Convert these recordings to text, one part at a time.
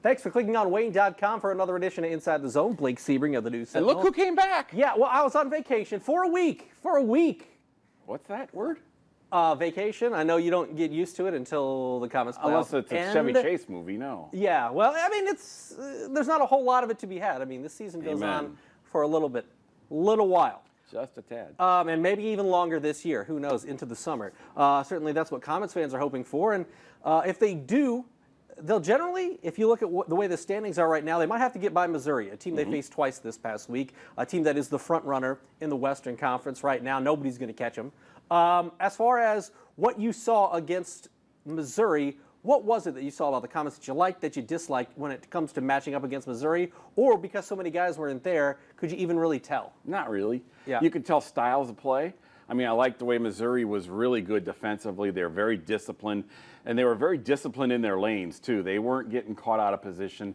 Thanks for clicking on Wayne.com for another edition of Inside the Zone. Blake Sebring of the News Sentinel. And look who came back. Yeah, well, I was on vacation for a week. What's that word? Vacation. I know you don't get used to it until the Komets playoffs. Unless it's a Chevy Chase movie, no. Yeah, well, I mean, it's there's not a whole lot of it to be had. I mean, this season goes on for a little while. Just a tad. And maybe even longer this year. Who knows, into the summer. Certainly that's what Komets fans are hoping for. And if they do, they'll generally, if you look at the way the standings are right now, they might have to get by Missouri, a team they faced twice this past week, a team that is the front runner in the Western Conference right now. Nobody's going to catch them. As far as what you saw against Missouri, what was it that you saw about the Komets that you liked, that you disliked when it comes to matching up against Missouri? Or because so many guys weren't there, could you even really tell? Not really. Yeah. You could tell styles of play. I mean, I liked the way Missouri was really good defensively. They were very disciplined, and they were very disciplined in their lanes, too. They weren't getting caught out of position.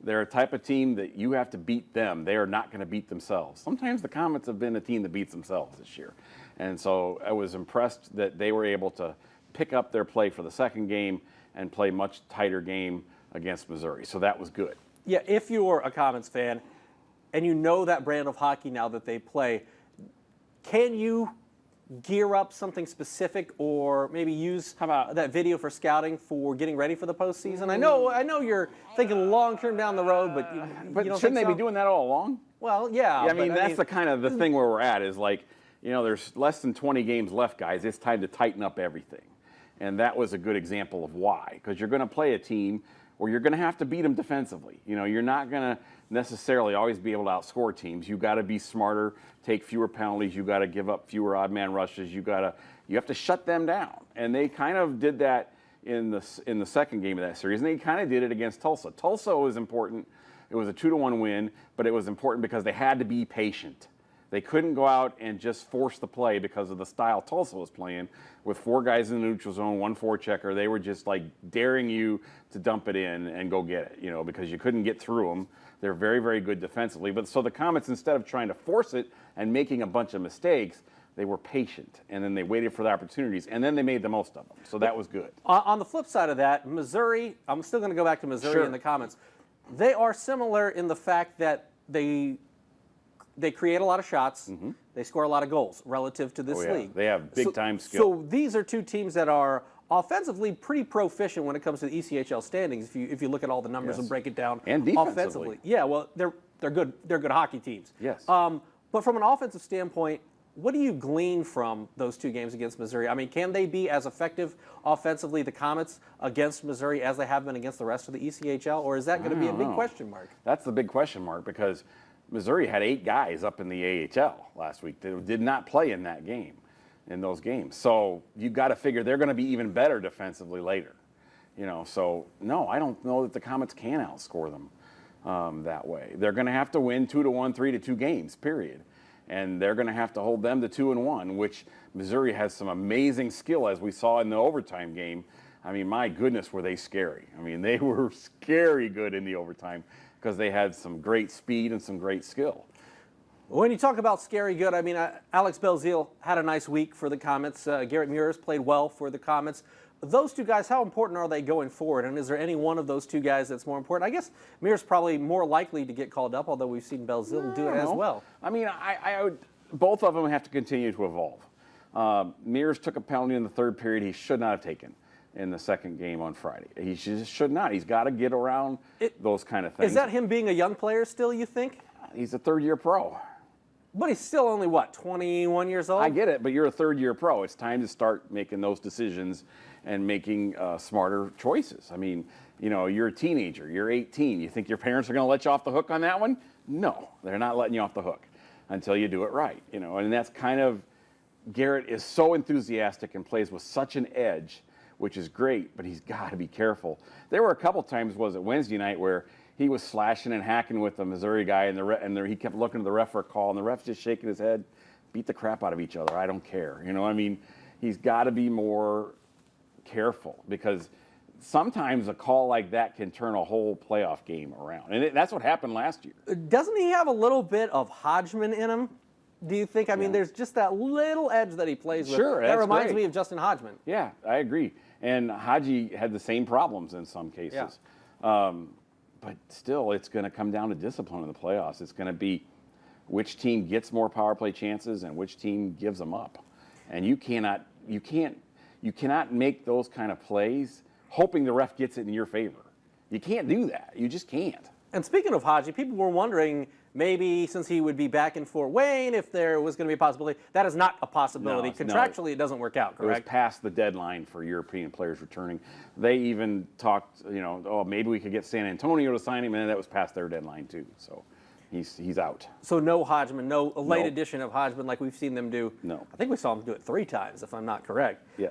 They're a type of team that you have to beat them. They are not going to beat themselves. Sometimes the Komets have been a team that beats themselves this year. And so I was impressed that they were able to pick up their play for the second game and play much tighter game against Missouri. So that was good. Yeah, if you're a Komets fan and you know that brand of hockey now that they play, can you gear up something specific or maybe use that video for scouting for getting ready for the postseason? I know you're thinking long-term down the road, but you don't shouldn't they so? be doing that all along? Well, yeah. I mean, that's the kind of the thing where we're at is like, you know, there's less than 20 games left, guys. It's time to tighten up everything. And that was a good example of why. Because you're going to play a team where you're going to have to beat them defensively. You know, you're not going to necessarily always be able to outscore teams. You've got to be smarter, take fewer penalties. You've got to give up fewer odd man rushes. You have to shut them down. And they kind of did that in the second game of that series. And they kind of did it against Tulsa. Tulsa was important. It was a 2-1 win, but it was important because they had to be patient. They couldn't go out and just force the play because of the style Tulsa was playing with 4 guys in the neutral zone, 1 forechecker. They were just like daring you to dump it in and go get it, you know, because you couldn't get through them. They're very, very good defensively. But so the Komets, instead of trying to force it and making a bunch of mistakes, they were patient, and then they waited for the opportunities, and then they made the most of them. So that was good. On the flip side of that, Missouri, I'm still going to go back to Missouri and the Komets. They are similar in the fact that they create a lot of shots. They score a lot of goals relative to this league. They have big-time skill. So these are two teams that are offensively pretty proficient when it comes to the ECHL standings. If you look at all the numbers and break it down, and defensively. Yeah, well, they're good. They're good hockey teams. Yes. But from an offensive standpoint, what do you glean from those 2 games against Missouri? I mean, can they be as effective offensively, the Komets, against Missouri as they have been against the rest of the ECHL, or is that going to be a big question mark? That's the big question mark because Missouri had 8 guys up in the AHL last week that did not play in those games. So you got to figure they're going to be even better defensively later. You know, so no, I don't know that the Komets can outscore them that way. They're going to have to win 2-1, 3-2 games, period. And they're going to have to hold them to 2-1, which Missouri has some amazing skill, as we saw in the overtime game. I mean, my goodness, were they scary. I mean, they were scary good in the overtime because they had some great speed and some great skill. When you talk about scary good, I mean, Alex Belzile had a nice week for the Komets. Garrett Muirs played well for the Komets. Those 2 guys, how important are they going forward? And is there any one of those 2 guys that's more important? I guess Muirs probably more likely to get called up, although we've seen Belzile do it as well. I mean, I would, both of them have to continue to evolve. Muirs took a penalty in the 3rd period he should not have taken in the second game on Friday. He just should not. He's got to get around those kind of things. Is that him being a young player still, you think? He's a 3rd-year pro. But he's still only, what, 21 years old? I get it, but you're a 3rd-year pro. It's time to start making those decisions and making smarter choices. I mean, you know, you're a teenager. You're 18. You think your parents are going to let you off the hook on that one? No, they're not letting you off the hook until you do it right. You know, and that's kind of, Garrett is so enthusiastic and plays with such an edge, which is great, but he's got to be careful. There were a couple times, was it Wednesday night, where he was slashing and hacking with the Missouri guy, and he kept looking to the ref for a call, and the ref's just shaking his head, beat the crap out of each other. I don't care. You know, I mean, he's got to be more careful because sometimes a call like that can turn a whole playoff game around, and that's what happened last year. Doesn't he have a little bit of Hodgman in him? Do you think? I mean, there's just that little edge that he plays with. Sure, that reminds me of Justin Hodgman. Yeah, I agree. And Haji had the same problems in some cases. Yeah. but still, it's going to come down to discipline in the playoffs. It's going to be which team gets more power play chances and which team gives them up. And you cannot make those kind of plays hoping the ref gets it in your favor. You can't do that. You just can't. And speaking of Haji, people were wondering maybe since he would be back in Fort Wayne, if there was going to be a possibility. That is not a possibility. Contractually, it doesn't work out, correct? It was past the deadline for European players returning. They even talked, oh, maybe we could get San Antonio to sign him, and that was past their deadline too. So he's out. So no Hodgman, no late No. edition of Hodgman like we've seen them do. No. I think we saw them do it 3 times, if I'm not correct. Yeah.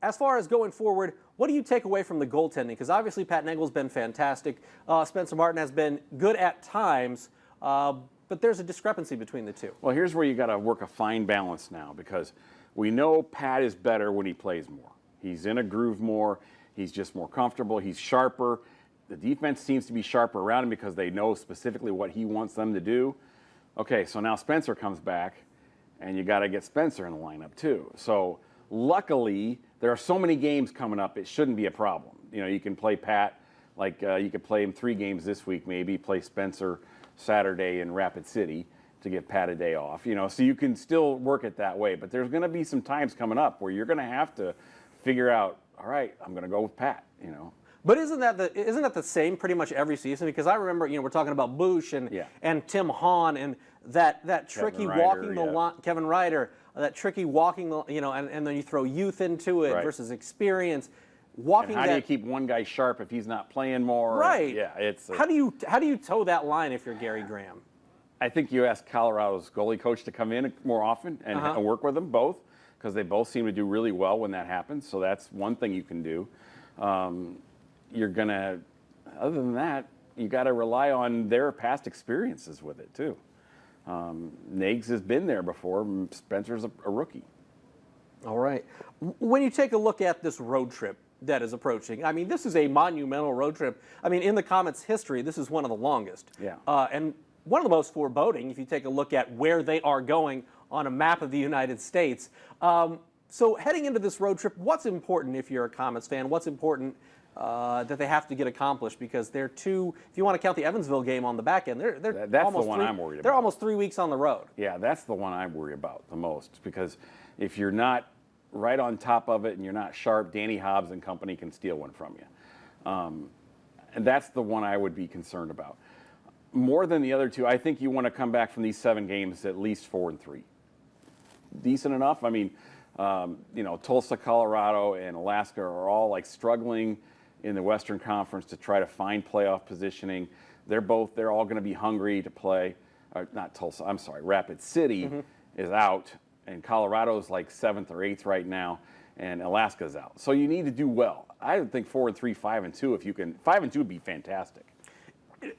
As far as going forward, what do you take away from the goaltending? Because obviously Pat Nagel's been fantastic. Spencer Martin has been good at times, but there's a discrepancy between the two. Well, here's where you got to work a fine balance now, because we know Pat is better when he plays more. He's in a groove more. He's just more comfortable. He's sharper. The defense seems to be sharper around him because they know specifically what he wants them to do. Okay, so now Spencer comes back, and you got to get Spencer in the lineup too. So luckily, there are so many games coming up, it shouldn't be a problem. You can play Pat, like you could play him 3 games this week maybe, play Spencer Saturday in Rapid City to give Pat a day off. So you can still work it that way. But there's going to be some times coming up where you're going to have to figure out, all right, I'm going to go with Pat, But isn't that the same pretty much every season? Because I remember, we're talking about Bush and Tim Hahn and that tricky Ryder, walking the line, Kevin Ryder, that tricky walking the, and then you throw youth into it versus experience. Walking and how do you keep one guy sharp if he's not playing more? Right. Yeah. How do you toe that line if you're Gary Graham? I think you ask Colorado's goalie coach to come in more often and work with them both, because they both seem to do really well when that happens. So that's one thing you can do. You're going to, other than that, you got to rely on their past experiences with it too. Nags has been there before. Spencer's a rookie. All right. When you take a look at this road trip that is approaching, I mean, this is a monumental road trip. I mean, in the Komets' history, this is one of the longest. Yeah. And one of the most foreboding, if you take a look at where they are going on a map of the United States. So heading into this road trip, what's important if you're a Komets fan? What's important that they have to get accomplished? Because they're two, if you want to count the Evansville game on the back end, That's almost the one I'm worried about. They're almost 3 weeks on the road. Yeah, that's the one I worry about the most, because if you're not right on top of it and you're not sharp, Danny Hobbs and company can steal one from you. And that's the one I would be concerned about. More than the other two, I think you want to come back from these 7 games at least 4-3. Decent enough. I mean, Tulsa, Colorado, and Alaska are all like struggling in the Western Conference to try to find playoff positioning. They're all going to be hungry to play. Not Tulsa, I'm sorry, Rapid City is out, and Colorado's like 7th or 8th right now, and Alaska's out. So you need to do well. I would think 4-3, 5-2. If you can, 5-2 would be fantastic.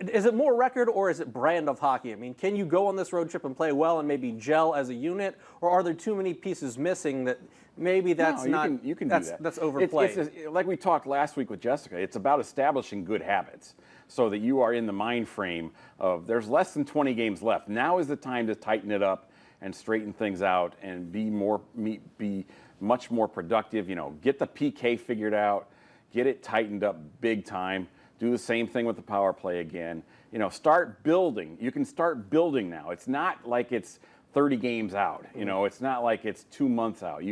Is it more record or is it brand of hockey? I mean, can you go on this road trip and play well and maybe gel as a unit, or are there too many pieces missing that maybe that's not? You can do that. That's overplayed. It's like we talked last week with Jessica. It's about establishing good habits so that you are in the mind frame of there's less than 20 games left. Now is the time to tighten it up and straighten things out and be much more productive. Get the PK figured out, get it tightened up big time. Do the same thing with the power play again. Start building. You can start building now. It's not like it's 30 games out. It's not like it's 2 months out.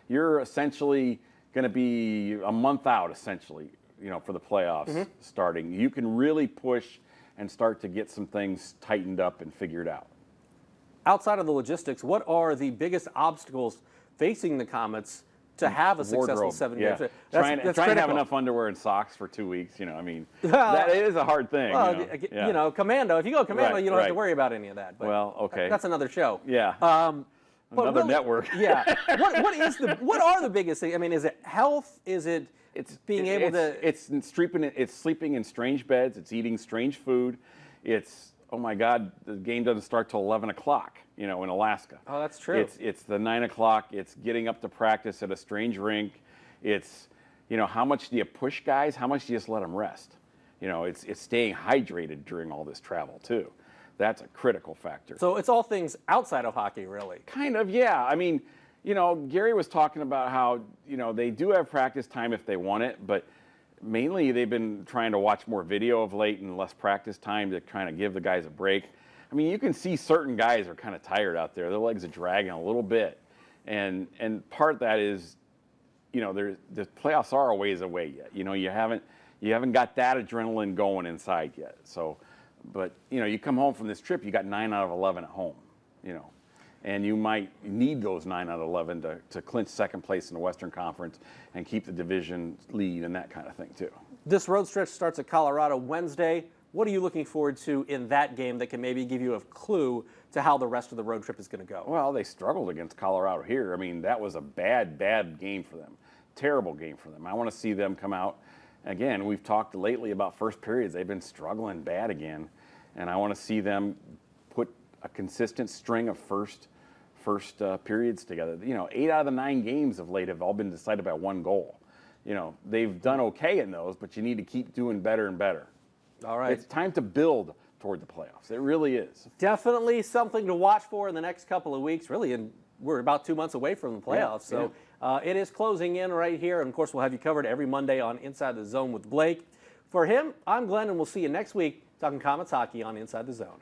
You're essentially going to be a month out, essentially, for the playoffs starting. You can really push and start to get some things tightened up and figured out. Outside of the logistics, what are the biggest obstacles facing the Komets to have a successful 7 games? Trying to have enough underwear and socks for 2 weeks. That is a hard thing. Well, commando. If you go commando, you don't have to worry about any of that. But well, okay. That's another show. Yeah. Another network. Yeah. What are the biggest things? I mean, is it health? Is it being able to? It's sleeping in strange beds. It's eating strange food. It's, oh my God, the game doesn't start till 11 o'clock. In Alaska. Oh, that's true. It's the 9 o'clock. It's getting up to practice at a strange rink. It's, how much do you push guys? How much do you just let them rest? It's staying hydrated during all this travel too. That's a critical factor. So it's all things outside of hockey, really. Kind of, yeah. I mean, Gary was talking about how, they do have practice time if they want it, but mainly they've been trying to watch more video of late and less practice time to kind of give the guys a break. I mean, you can see certain guys are kind of tired out there. Their legs are dragging a little bit. And part of that is, you know, the playoffs are a ways away yet. You know, you haven't got that adrenaline going inside yet. So, but, you know, you come home from this trip, you got 9 out of 11 at home, you know. And you might need those 9 out of 11 to clinch second place in the Western Conference and keep the division lead and that kind of thing, too. This road stretch starts at Colorado Wednesday. What are you looking forward to in that game that can maybe give you a clue to how the rest of the road trip is going to go? Well, they struggled against Colorado here. I mean, that was a bad game for them. Terrible game for them. I want to see them come out. Again, we've talked lately about first periods. They've been struggling bad again. And I want to see them put a consistent string of first periods together. You know, 8 out of the 9 games of late have all been decided by 1 goal. You know, they've done okay in those, but you need to keep doing better and better. All right. It's time to build toward the playoffs. It really is. Definitely something to watch for in the next couple of weeks. Really, and we're about 2 months away from the playoffs. Yeah, so it is closing in right here. And, of course, we'll have you covered every Monday on Inside the Zone with Blake. For him, I'm Glenn, and we'll see you next week talking Komets hockey on Inside the Zone.